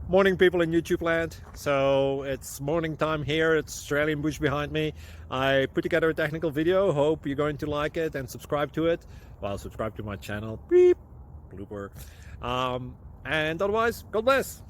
Morning, people in YouTube land. So it's morning time here. It's Australian bush behind me. I put together a technical video. Hope you're going to like it and subscribe to it. Well, subscribe to my channel. Beep. Blooper. And otherwise, God bless.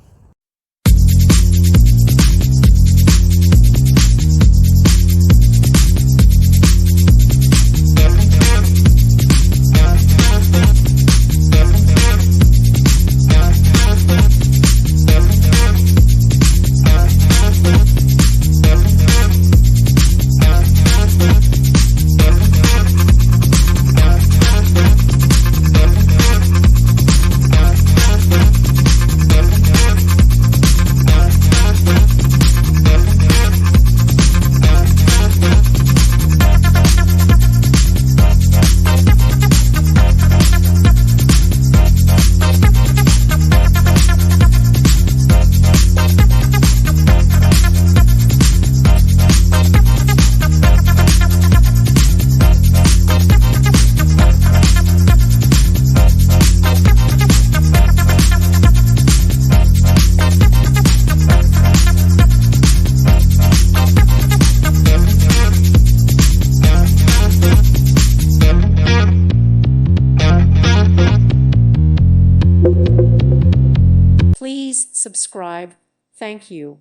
Please subscribe. Thank you.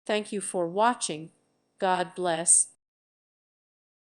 Thank you for watching. God bless.